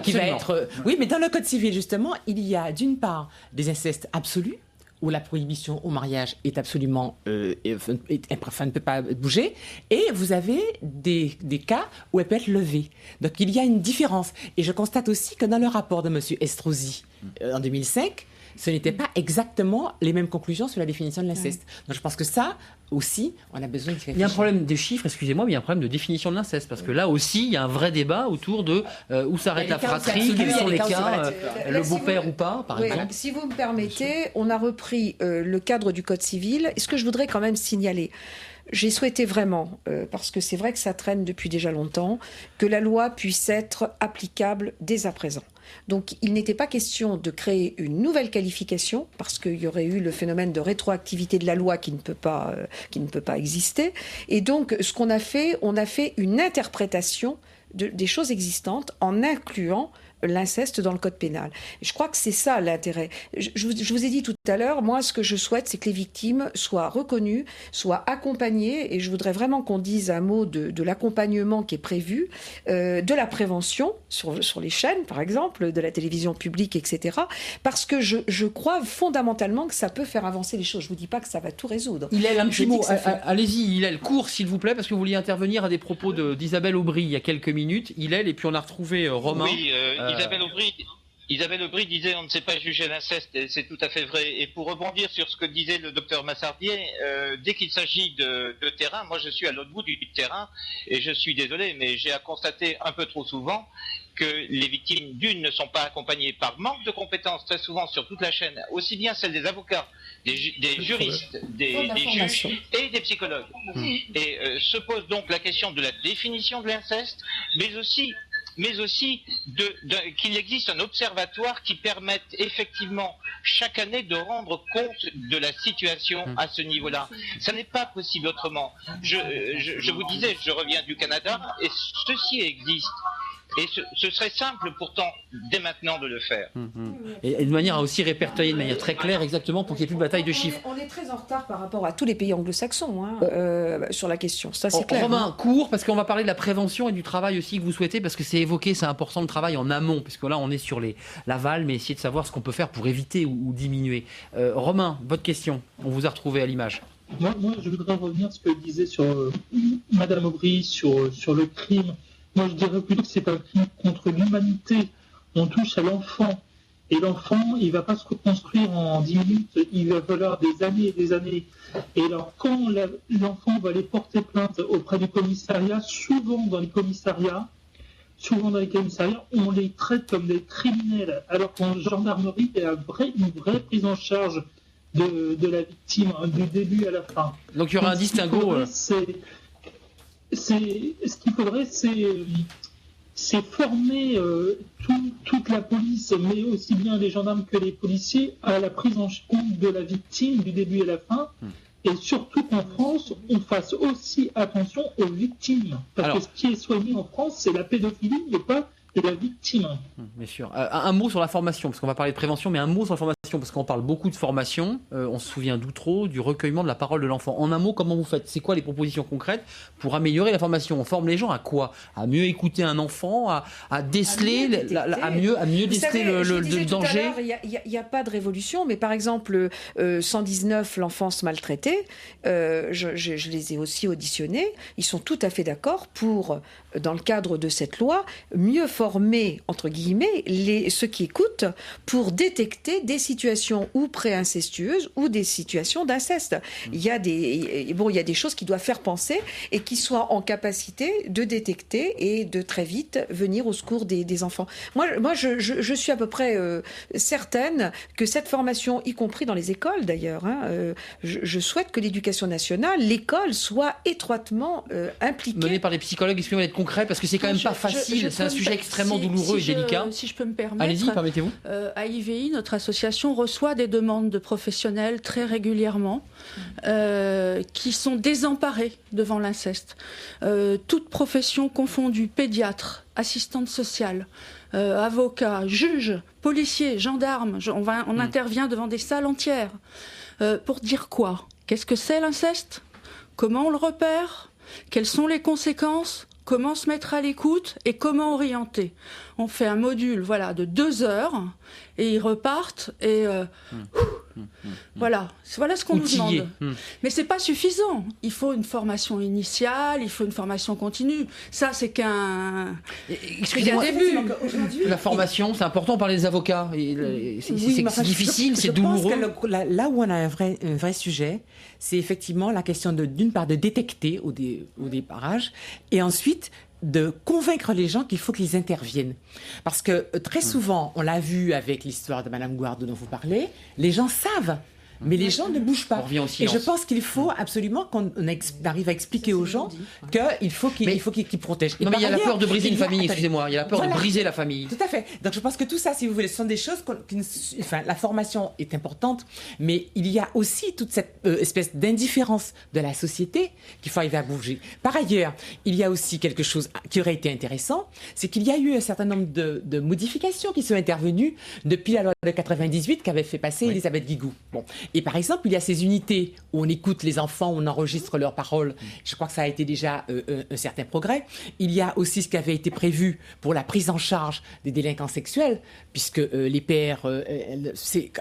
qui va être... Oui, mais dans le code civil, justement, il y a d'une part des incestes absolus, où la prohibition au mariage est absolument ne peut pas bouger, et vous avez des cas où elle peut être levée. Donc il y a une différence. Et je constate aussi que dans le rapport de M. Estrosi en 2005, ce n'était pas exactement les mêmes conclusions sur la définition de l'inceste. Donc je pense que ça aussi, on a besoin de réfléchir. Il y a un problème de chiffres, excusez-moi, mais il y a un problème de définition de l'inceste, parce que là aussi, il y a un vrai débat autour de où s'arrête la fratrie, quels sont les cas, le beau-père ou pas, par exemple. Si vous me permettez, on a repris le cadre du Code civil. Et ce que je voudrais quand même signaler, j'ai souhaité vraiment, parce que c'est vrai que ça traîne depuis déjà longtemps, que la loi puisse être applicable dès à présent. Donc il n'était pas question de créer une nouvelle qualification, parce qu'il y aurait eu le phénomène de rétroactivité de la loi qui ne peut pas exister. Et donc ce qu'on a fait, on a fait une interprétation des choses existantes en incluant l'inceste dans le code pénal. Et je crois que c'est ça l'intérêt. Je vous ai dit tout à l'heure, moi ce que je souhaite, c'est que les victimes soient reconnues, soient accompagnées, et je voudrais vraiment qu'on dise un mot de l'accompagnement qui est prévu, de la prévention sur les chaînes, par exemple, de la télévision publique, etc. Parce que je crois fondamentalement que ça peut faire avancer les choses. Je ne vous dis pas que ça va tout résoudre. Hillel, un petit mot. Allez-y, Hillel, court s'il vous plaît, parce que vous vouliez intervenir à des propos d'Isabelle Aubry il y a quelques minutes. Hillel, et puis on a retrouvé Romain. Oui, Isabelle Aubry disait on ne sait pas juger l'inceste, et c'est tout à fait vrai. Et pour rebondir sur ce que disait le docteur Massardier, dès qu'il s'agit de terrain, moi je suis à l'autre bout du terrain, et je suis désolé, mais j'ai à constater un peu trop souvent que les victimes d'une ne sont pas accompagnées par manque de compétences très souvent sur toute la chaîne, aussi bien celle des avocats, des juristes, des juges et des psychologues. Et se pose donc la question de la définition de l'inceste, mais aussi qu'il existe un observatoire qui permette effectivement chaque année de rendre compte de la situation à ce niveau-là. Ça n'est pas possible autrement. Je vous disais, je reviens du Canada et ceci existe. Et ce serait simple pourtant dès maintenant de le faire. Et de manière à aussi répertorier de manière très claire exactement pour qu'il n'y ait plus de bataille de chiffres. On est très en retard par rapport à tous les pays anglo-saxons sur la question. Ça, c'est clair. Romain, court, parce qu'on va parler de la prévention et du travail aussi que vous souhaitez, parce que c'est évoqué, c'est important le travail en amont, puisque là on est sur l'aval, mais essayer de savoir ce qu'on peut faire pour éviter ou diminuer. Romain, votre question, on vous a retrouvé à l'image. Moi, je voudrais revenir sur ce que disait sur Madame Aubry, sur le crime. Moi, je dirais plutôt que c'est un crime contre l'humanité. On touche à l'enfant. Et l'enfant, il ne va pas se reconstruire en 10 minutes. Il va falloir des années et des années. Et alors, quand l'enfant va aller porter plainte auprès du commissariat, souvent dans les commissariats, on les traite comme des criminels. Alors qu'en gendarmerie, il y a une vraie prise en charge de la victime, du début à la fin. Donc, il y aura un distinguo. Ce qu'il faudrait, c'est former toute la police, mais aussi bien les gendarmes que les policiers, à la prise en compte de la victime du début à la fin. Et surtout qu'en France, on fasse aussi attention aux victimes. Parce que ce qui est soigné en France, c'est la pédophilie, mais pas de la victime. Bien sûr. Un mot sur la formation, parce qu'on va parler de prévention, mais un mot sur la formation, parce qu'on parle beaucoup de formation. On se souvient d'Outreau, du recueillement de la parole de l'enfant. En un mot, comment vous faites? C'est quoi les propositions concrètes pour améliorer la formation? On forme les gens à quoi? À mieux écouter un enfant, à déceler, à mieux déceler le danger. Il n'y a pas de révolution, mais par exemple, 119, l'enfance maltraitée, je les ai aussi auditionnés. Ils sont tout à fait d'accord pour, dans le cadre de cette loi, mieux former, entre guillemets, ceux qui écoutent pour détecter des situations ou pré-incestueuses ou des situations d'inceste. Il y a des choses qui doivent faire penser et qui soient en capacité de détecter et de très vite venir au secours des enfants. Moi, je suis à peu près certaine que cette formation, y compris dans les écoles d'ailleurs, je souhaite que l'éducation nationale, l'école, soit étroitement impliquée. Menée par les psychologues, excusez-moi d'être concret, parce que c'est quand même pas facile, c'est un sujet extrêmement douloureux et délicat. Si je peux me permettre. Allez-y, permettez-vous. À IVI, notre association reçoit des demandes de professionnels très régulièrement qui sont désemparés devant l'inceste. Toute profession confondue, pédiatre, assistante sociale, avocat, juge, policier, gendarme, on intervient devant des salles entières. Pour dire quoi? Qu'est-ce que c'est l'inceste? Comment on le repère? Quelles sont les conséquences? Comment se mettre à l'écoute et comment orienter? On fait un module de 2 heures et ils repartent et voilà ce qu'on nous demande. Mais c'est pas suffisant. Il faut une formation initiale, il faut une formation continue. Ça, c'est qu'un début. La formation, c'est important. On parlait des avocats. C'est difficile, c'est douloureux. Je pense que là où on a un vrai sujet, c'est effectivement la question d'une part de détecter au départage et ensuite de convaincre les gens qu'il faut qu'ils interviennent. Parce que très souvent, on l'a vu avec l'histoire de Madame Gouardot dont vous parlez, les gens savent. Mais les gens ne bougent pas. Et je pense qu'il faut absolument qu'on arrive à expliquer aux gens qu'il faut qu'ils protègent. Non, mais il y a la peur de briser une famille, excusez-moi. Il y a la peur de briser la famille. Tout à fait. Donc je pense que tout ça, si vous voulez, ce sont des choses la formation est importante, mais il y a aussi toute cette espèce d'indifférence de la société qu'il faut arriver à bouger. Par ailleurs, il y a aussi quelque chose qui aurait été intéressant, c'est qu'il y a eu un certain nombre de modifications qui sont intervenues depuis la loi de 98 qu'avait fait passer Elisabeth Guigou. Bon. Et par exemple, il y a ces unités où on écoute les enfants, où on enregistre leurs paroles. Je crois que ça a été déjà un certain progrès. Il y a aussi ce qui avait été prévu pour la prise en charge des délinquants sexuels, puisque les pères,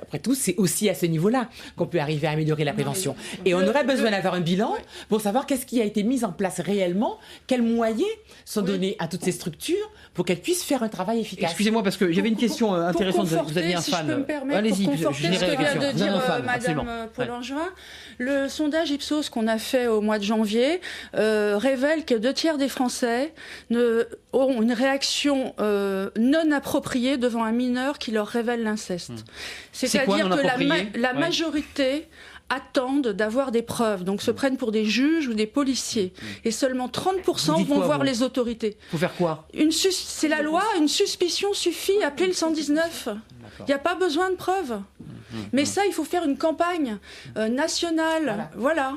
après tout, c'est aussi à ce niveau-là qu'on peut arriver à améliorer la prévention. Et on aurait besoin d'avoir un bilan pour savoir qu'est-ce qui a été mis en place réellement, quels moyens sont donnés à toutes ces structures pour qu'elles puissent faire un travail efficace. Excusez-moi, parce que j'avais une question intéressante. Vous aviez un fan. Allez-y, je dirais la question. Vous avez un fan. Madame Paul-Angevin. Le sondage Ipsos qu'on a fait au mois de janvier révèle que 2 tiers des Français auront une réaction non appropriée devant un mineur qui leur révèle l'inceste. C'est-à-dire que la majorité attendent d'avoir des preuves, donc se prennent pour des juges ou des policiers. Et seulement 30% vont voir les autorités. Faut faire quoi? C'est la loi, une suspicion suffit, appelez le 119. Il n'y a pas besoin de preuves. Mais ça, il faut faire une campagne nationale. Voilà.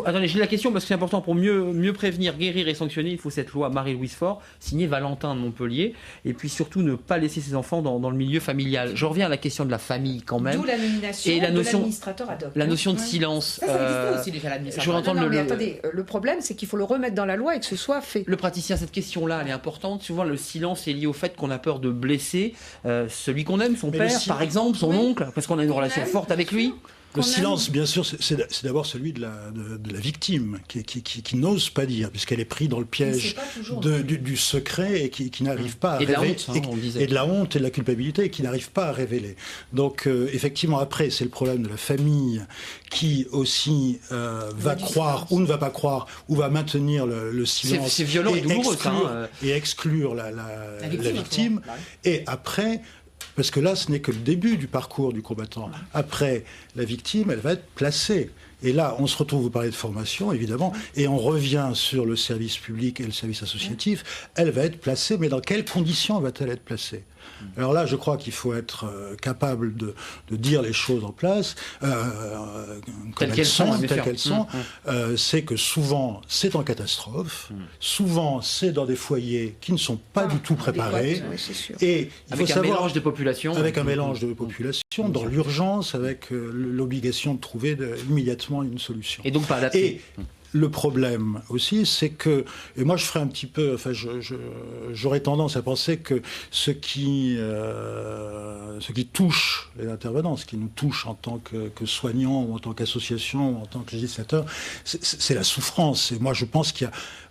Attendez, j'ai la question parce que c'est important pour mieux prévenir, guérir et sanctionner. Il faut cette loi Marie-Louise Faure, signée Valentin de Montpellier, et puis surtout ne pas laisser ses enfants dans le milieu familial. Je reviens à la question de la famille quand même. D'où la nomination de l'administrateur ad hoc. La notion de silence. Ça existait aussi déjà l'administrateur. Attendez, le problème, c'est qu'il faut le remettre dans la loi et que ce soit fait. Le praticien, cette question-là, elle est importante. Souvent, le silence est lié au fait qu'on a peur de blesser celui qu'on aime, son père, par exemple, son oncle, parce qu'on a une relation forte avec lui. Le silence, bien sûr, c'est d'abord celui de la victime, qui n'ose pas dire, puisqu'elle est prise dans le piège du secret et qui n'arrive pas à révéler. Et de la honte et de la culpabilité, et qui n'arrive pas à révéler. Donc, effectivement, après, c'est le problème de la famille qui aussi va croire ou ne va pas croire, ou va maintenir le silence. C'est violent et douloureux, et exclure la victime. Et après... Parce que là, ce n'est que le début du parcours du combattant. Après, la victime, elle va être placée. Et là, on se retrouve, vous parlez de formation, évidemment, et on revient sur le service public et le service associatif. Elle va être placée, mais dans quelles conditions va-t-elle être placée ? Alors là, je crois qu'il faut être capable de dire les choses en place, telles qu'elles sont. C'est que souvent, c'est en catastrophe. Souvent, c'est dans des foyers qui ne sont pas du tout préparés. Et il faut savoir, mélange de population. Avec un mélange de population, dans l'urgence, avec l'obligation de trouver immédiatement une solution. Et donc pas adapté. Le problème aussi, c'est que, et moi je ferais un petit peu, enfin j'aurais tendance à penser que ce qui touche les intervenants, ce qui nous touche en tant que soignants ou en tant qu'association ou en tant que législateur, c'est la souffrance. Et moi je pense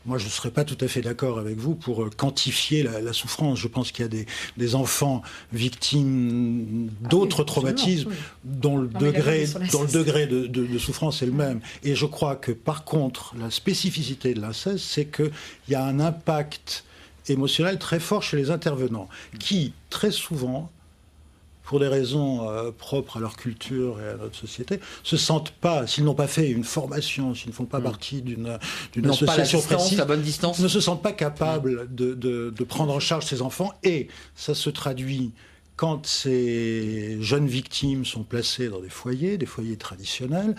moi je ne serais pas tout à fait d'accord avec vous pour quantifier la souffrance. Je pense qu'il y a des enfants victimes d'autres traumatismes dont le degré de souffrance est le même. Et je crois que par contre, la spécificité de l'inceste, c'est qu'il y a un impact émotionnel très fort chez les intervenants, qui, très souvent, pour des raisons propres à leur culture et à notre société, se sentent pas, s'ils n'ont pas fait une formation, s'ils ne font pas partie d'une association précise, la bonne distance, ne se sentent pas capables de prendre en charge ces enfants, et ça se traduit quand ces jeunes victimes sont placées dans des foyers traditionnels.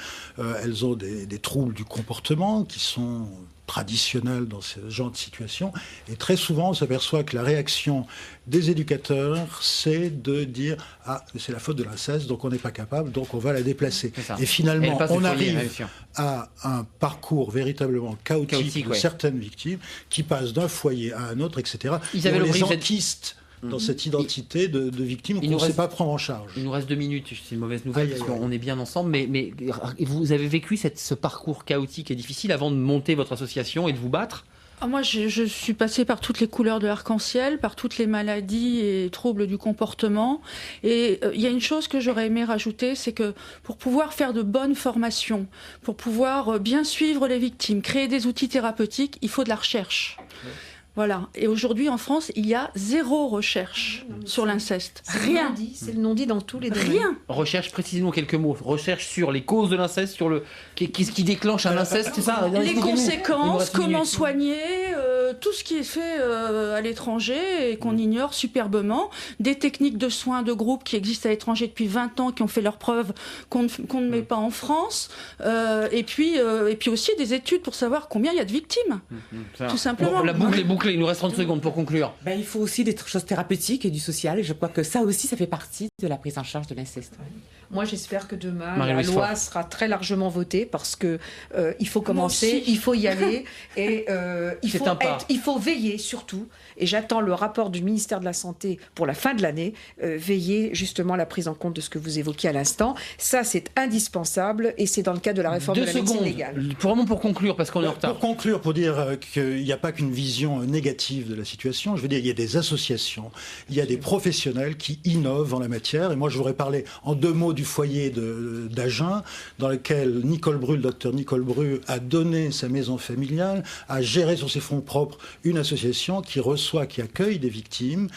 Elles ont des troubles du comportement qui sont traditionnels dans ce genre de situation. Et très souvent, on s'aperçoit que la réaction des éducateurs, c'est de dire « Ah, c'est la faute de l'inceste, donc on n'est pas capable, donc on va la déplacer ». Et finalement, on arrive à un parcours véritablement chaotique de certaines victimes qui passent d'un foyer à un autre, etc. Isabelle et on les enquiste dans cette identité de victime qu'on ne sait pas prendre en charge. Il nous reste 2 minutes, c'est une mauvaise nouvelle parce qu'on est bien ensemble, mais vous avez vécu ce parcours chaotique et difficile avant de monter votre association et de vous battre ? Moi, je suis passée par toutes les couleurs de l'arc-en-ciel, par toutes les maladies et troubles du comportement. Et il y a une chose que j'aurais aimé rajouter, c'est que pour pouvoir faire de bonnes formations, pour pouvoir bien suivre les victimes, créer des outils thérapeutiques, il faut de la recherche. Voilà. Et aujourd'hui, en France, il y a 0 recherche sur l'inceste. Rien. C'est le non-dit dans tous les domaines. Rien. Recherche, précisément quelques mots. Recherche sur les causes de l'inceste, sur qu'est-ce qui déclenche un inceste, c'est ça ? Les conséquences, comment soigner, tout ce qui est fait à l'étranger et qu'on ignore superbement. Des techniques de soins de groupe qui existent à l'étranger depuis 20 ans, qui ont fait leurs preuves, qu'on ne met pas en France. Et puis aussi des études pour savoir combien il y a de victimes. Tout simplement. Bon, la boucle est bouclée. Il nous reste 30 secondes pour conclure. Il faut aussi des choses thérapeutiques et du social. Et je crois que ça aussi, ça fait partie de la prise en charge de l'inceste. Moi, j'espère que demain, la loi sera très largement votée parce que il faut commencer, il faut y aller et il faut veiller surtout. Et j'attends le rapport du ministère de la Santé pour la fin de l'année, veiller justement à la prise en compte de ce que vous évoquiez à l'instant. Ça, c'est indispensable et c'est dans le cadre de la réforme de la médecine légale. Vraiment pour conclure, parce qu'on est en retard. Pour conclure, pour dire qu'il n'y a pas qu'une vision négative de la situation, je veux dire, il y a des associations, il y a des professionnels qui innovent en la matière. Et moi, je voudrais parler en 2 mots du foyer d'Agen, dans lequel le docteur Nicole Bru, a donné sa maison familiale, a géré sur ses fonds propres une association qui accueille des victimes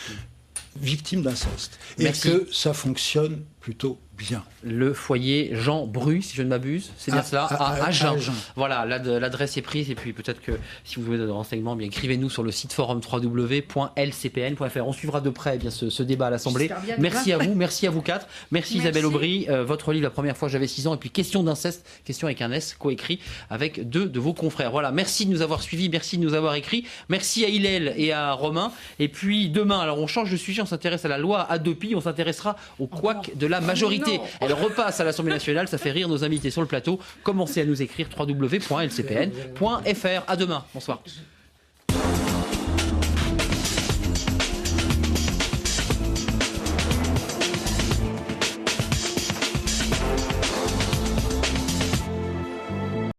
d'inceste. Et que ça fonctionne plutôt bien. Le foyer Jean Bru, si je ne m'abuse, c'est bien cela, à Agen. Voilà, l'adresse est prise, et puis peut-être que si vous voulez de renseignements, bien écrivez-nous sur le site forum www.lcpn.fr. On suivra de près bien ce débat à l'Assemblée. Merci à vous, merci à vous quatre. Merci Isabelle Aubry. Votre livre, La première fois j'avais 6 ans, et puis Question d'inceste, question avec un S, coécrit avec 2 de vos confrères. Voilà, merci de nous avoir suivis, merci de nous avoir écrit. Merci à Hillel et à Romain. Et puis demain, alors on change de sujet, on s'intéresse à la loi Hadopi, on s'intéressera au couac de la majorité. Elle repasse à l'Assemblée nationale, ça fait rire nos invités sur le plateau. Commencez à nous écrire www.lcpn.fr. À demain. Bonsoir.